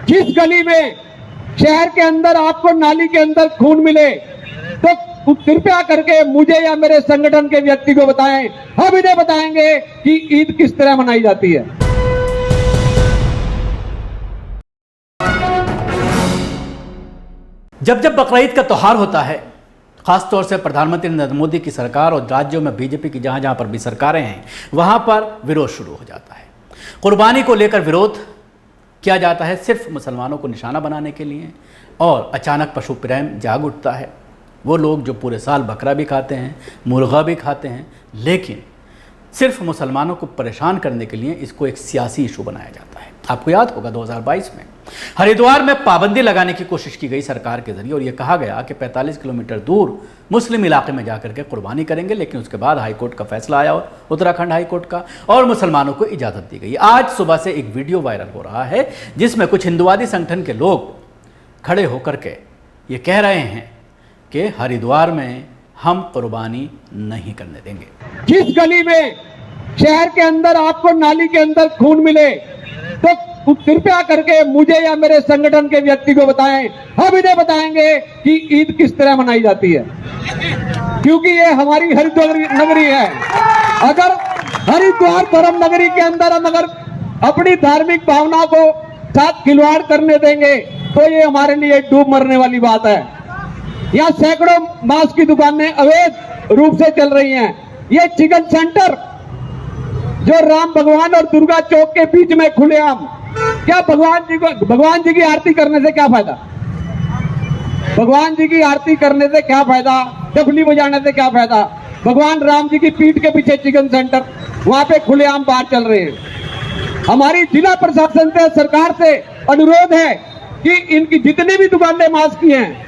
जिस गली में शहर के अंदर आपको नाली के अंदर खून मिले तो कृपया करके मुझे या मेरे संगठन के व्यक्ति को बताएं, हम इन्हें बताएंगे कि ईद किस तरह मनाई जाती है। जब जब बकरीद का त्यौहार होता है, खासतौर से प्रधानमंत्री नरेंद्र मोदी की सरकार और राज्यों में बीजेपी की जहां जहां पर भी सरकारें हैं वहां पर विरोध शुरू हो जाता है। कुर्बानी को लेकर विरोध किया जाता है सिर्फ मुसलमानों को निशाना बनाने के लिए, और अचानक पशु प्रेम जाग उठता है। वो लोग जो पूरे साल बकरा भी खाते हैं, मुर्गा भी खाते हैं, लेकिन सिर्फ मुसलमानों को परेशान करने के लिए इसको एक सियासी इशू बनाया जाता है। आपको याद होगा 2022 में हरिद्वार में पाबंदी लगाने की कोशिश की गई सरकार के जरिए, और यह कहा गया कि 45 किलोमीटर दूर मुस्लिम इलाके में जाकर के कुर्बानी करेंगे, लेकिन उसके बाद हाईकोर्ट का फैसला आया, उत्तराखंड हाईकोर्ट का, और मुसलमानों को इजाज़त दी गई। आज सुबह से एक वीडियो वायरल हो रहा है जिसमें कुछ हिंदुवादी संगठन के लोग खड़े होकर के ये कह रहे हैं कि हरिद्वार में हम कुर्बानी नहीं करने देंगे। जिस गली में शहर के अंदर आपको नाली के अंदर खून मिले तो कृपया करके मुझे या मेरे संगठन के व्यक्ति को बताएं, हम इन्हें बताएंगे कि ईद किस तरह मनाई जाती है, क्योंकि ये हमारी हरिद्वार नगरी है। अगर हरिद्वार धर्म नगरी के अंदर हम अगर अपनी धार्मिक भावना को साथ खिलवाड़ करने देंगे तो ये हमारे लिए डूब मरने वाली बात है। यहाँ सैकड़ों मांस की दुकानें अवैध रूप से चल रही हैं। ये चिकन सेंटर जो राम भगवान और दुर्गा चौक के बीच में खुलेआम, क्या भगवान जी की आरती करने से क्या फायदा? भगवान जी की आरती करने से क्या फायदा? डफली बजाने से क्या फायदा? भगवान राम जी की पीठ के पीछे चिकन सेंटर, वहां पे खुलेआम बार चल रहे हैं। हमारी जिला प्रशासन से, सरकार से अनुरोध है कि इनकी जितनी भी दुकानें मांस की हैं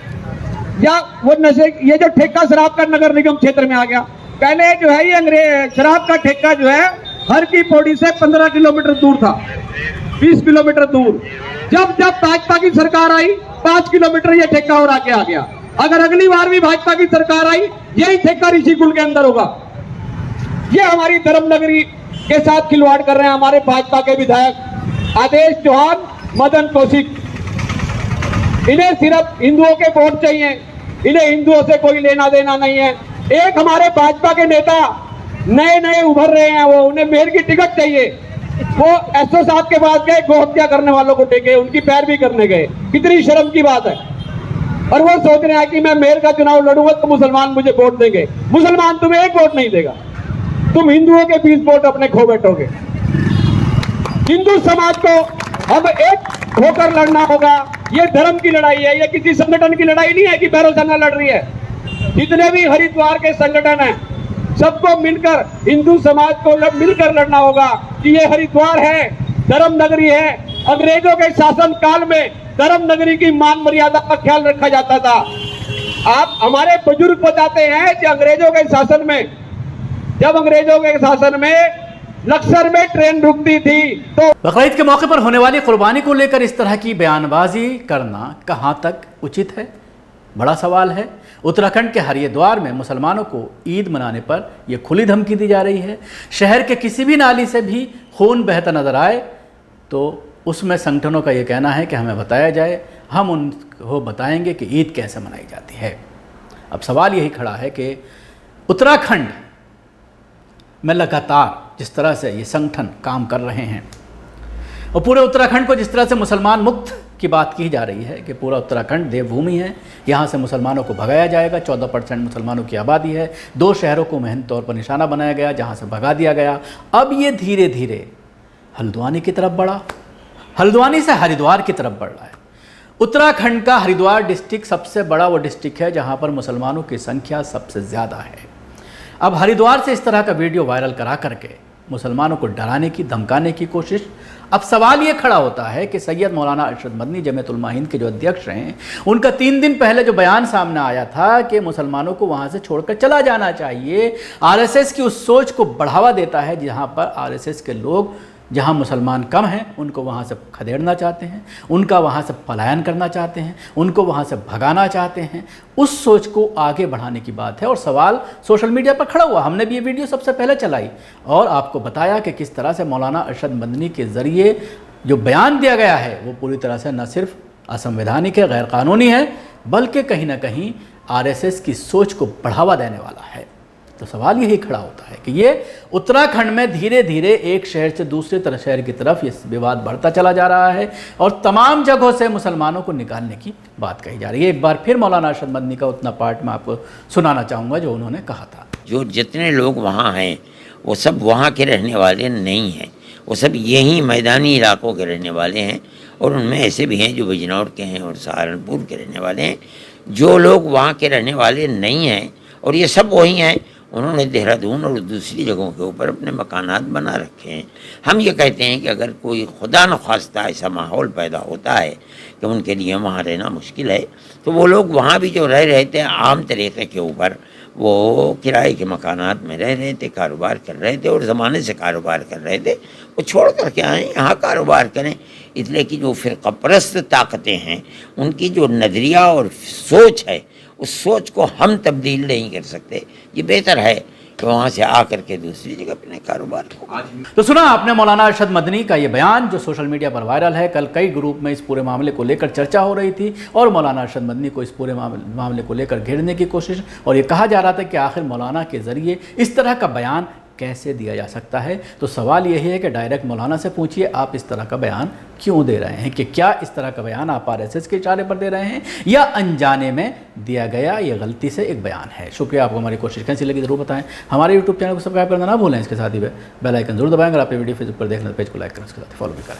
या वो नशे, ये जो ठेका शराब का नगर निगम क्षेत्र में आ गया, पहले जो है ये अंग्रेज शराब का ठेका जो है हर की पौड़ी से 15 किलोमीटर दूर था, 20 किलोमीटर दूर। जब जब भाजपा की सरकार आई 5 किलोमीटर ये ठेका और आगे आ गया। अगर अगली बार भी भाजपा की सरकार आई यही ठेका ऋषिकुल के अंदर होगा। ये हमारी धर्म नगरी के साथ खिलवाड़ कर रहे हैं हमारे भाजपा के विधायक आदेश चौहान, मदन कौशिक। इन्हें सिर्फ हिंदुओं के वोट चाहिए, इन्हें हिंदुओं से कोई लेना देना नहीं है। एक हमारे भाजपा के नेता नए नए उभर रहे हैं, वो उन्हें मेयर की टिकट चाहिए, वो एसओ साहब के पास गए, गौ हत्या करने वालों को टेके, उनकी पैरवी करने गए। कितनी शर्म की बात है। और वो सोच रहे हैं कि मैं मेयर का चुनाव लड़ूंगा तो मुसलमान मुझे वोट देंगे। मुसलमान तुम्हें एक वोट नहीं देगा, तुम हिंदुओं के 20 वोट अपने खो बैठोगे। हिंदू समाज को अब एक होकर लड़ना होगा। ये धर्म की लड़ाई है, ये किसी संगठन की लड़ाई नहीं है कि भैरव सेना लड़ रही है। जितने भी हरिद्वार के संगठन हैं सबको मिलकर, हिंदू समाज को मिलकर लड़ना होगा कि ये हरिद्वार है, धर्म नगरी है। अंग्रेजों के शासन काल में धर्म नगरी की मान मर्यादा का ख्याल रखा जाता था। आप हमारे बुजुर्ग बताते हैं कि अंग्रेजों के शासन में, जब अंग्रेजों के शासन में लक्सर में ट्रेन रुकती थी तो बकरीद के मौके पर होने वाली कुर्बानी को लेकर इस तरह की बयानबाजी करना कहां तक उचित है, बड़ा सवाल है। उत्तराखंड के हरिद्वार में मुसलमानों को ईद मनाने पर यह खुली धमकी दी जा रही है। शहर के किसी भी नाली से भी खून बहता नजर आए तो उसमें संगठनों का यह कहना है कि हमें बताया जाए, हम उनको बताएंगे कि ईद कैसे मनाई जाती है। अब सवाल यही खड़ा है कि उत्तराखंड में लगातार जिस तरह से ये संगठन काम कर रहे हैं और पूरे उत्तराखंड को जिस तरह से मुसलमान मुक्त की बात की जा रही है कि पूरा उत्तराखंड देवभूमि है, यहाँ से मुसलमानों को भगाया जाएगा। 14% मुसलमानों की आबादी है। 2 शहरों को महज तौर पर निशाना बनाया गया जहाँ से भगा दिया गया। अब ये धीरे धीरे हल्द्वानी की तरफ बढ़ा, हल्द्वानी से हरिद्वार की तरफ बढ़ रहा है। उत्तराखंड का हरिद्वार डिस्ट्रिक्ट सबसे बड़ा वो डिस्ट्रिक्ट है जहाँ पर मुसलमानों की संख्या सबसे ज़्यादा है। अब हरिद्वार से इस तरह का वीडियो वायरल करा करके मुसलमानों को डराने की, धमकाने की कोशिश। अब सवाल ये खड़ा होता है कि सैयद मौलाना अरशद मदनी जमीयत उलमा हिंद के जो अध्यक्ष हैं, उनका 3 दिन पहले जो बयान सामने आया था कि मुसलमानों को वहाँ से छोड़कर चला जाना चाहिए, आरएसएस की उस सोच को बढ़ावा देता है जहाँ पर आरएसएस के लोग, जहाँ मुसलमान कम हैं उनको वहाँ से खदेड़ना चाहते हैं, उनका वहाँ से पलायन करना चाहते हैं, उनको वहाँ से भगाना चाहते हैं। उस सोच को आगे बढ़ाने की बात है और सवाल सोशल मीडिया पर खड़ा हुआ। हमने भी ये वीडियो सबसे पहले चलाई और आपको बताया कि किस तरह से मौलाना अरशद मदनी के ज़रिए जो बयान दिया गया है वो पूरी तरह से न सिर्फ असंवैधानिक है, गैर कानूनी है, बल्कि कहीं ना कहीं आरएसएस की सोच को बढ़ावा देने वाला है। तो सवाल यही खड़ा होता है कि ये उत्तराखंड में धीरे धीरे एक शहर से दूसरे तरह शहर की तरफ ये विवाद बढ़ता चला जा रहा है और तमाम जगहों से मुसलमानों को निकालने की बात कही जा रही है। एक बार फिर मौलाना अरशद मदनी का उतना पार्ट मैं आपको सुनाना चाहूँगा जो उन्होंने कहा था। जो जितने लोग वहाँ हैं वो सब वहाँ के रहने वाले नहीं हैं, वो सब यहीं मैदानी इलाकों के रहने वाले हैं और उनमें ऐसे भी हैं जो बिजनौर के हैं और सहारनपुर के रहने वाले हैं। जो लोग वहाँ के रहने वाले नहीं हैं और ये सब वही हैं, उन्होंने देहरादून और दूसरी जगहों के ऊपर अपने मकानात बना रखे हैं। हम ये कहते हैं कि अगर कोई खुदा न ख्वास्ता ऐसा माहौल पैदा होता है कि उनके लिए वहाँ रहना मुश्किल है, तो वो लोग वहाँ भी जो रह रहे थे आम तरीक़े के ऊपर, वो किराए के मकानात में रह रहे थे, कारोबार कर रहे थे और ज़माने से कारोबार कर रहे थे, वो छोड़ कर के आएँ यहाँ कारोबार करें। इसलिए कि जो फ़िरक़ापरस्त ताकतें हैं उनकी जो नज़रिया और सोच है उस सोच को हम तब्दील नहीं कर सकते। ये बेहतर है कि वहाँ से आकर के दूसरी जगह अपने कारोबार को। तो सुना आपने मौलाना अरशद मदनी का ये बयान जो सोशल मीडिया पर वायरल है। कल कई ग्रुप में इस पूरे मामले को लेकर चर्चा हो रही थी और मौलाना अरशद मदनी को इस पूरे मामले को लेकर घेरने की कोशिश, और ये कहा जा रहा था कि आखिर मौलाना के ज़रिए इस तरह का बयान कैसे दिया जा सकता है। तो सवाल यही है कि डायरेक्ट मौलाना से पूछिए आप इस तरह का बयान क्यों दे रहे हैं, कि क्या इस तरह का बयान आप आरएसएस के इशारे पर दे रहे हैं या अनजाने में दिया गया ये गलती से एक बयान है। शुक्रिया। आपको हमारी कोशिश कैसी लगी ज़रूर बताएं। हमारे यूट्यूब चैनल को सब्सक्राइब करना ना भूलें, इसके साथ ही बेल आइकन जरूर दबाएं। अगर आप ये वीडियो फेसबुक पर देखना तो पेज को लाइक करें, उसके साथ फॉलो भी करें।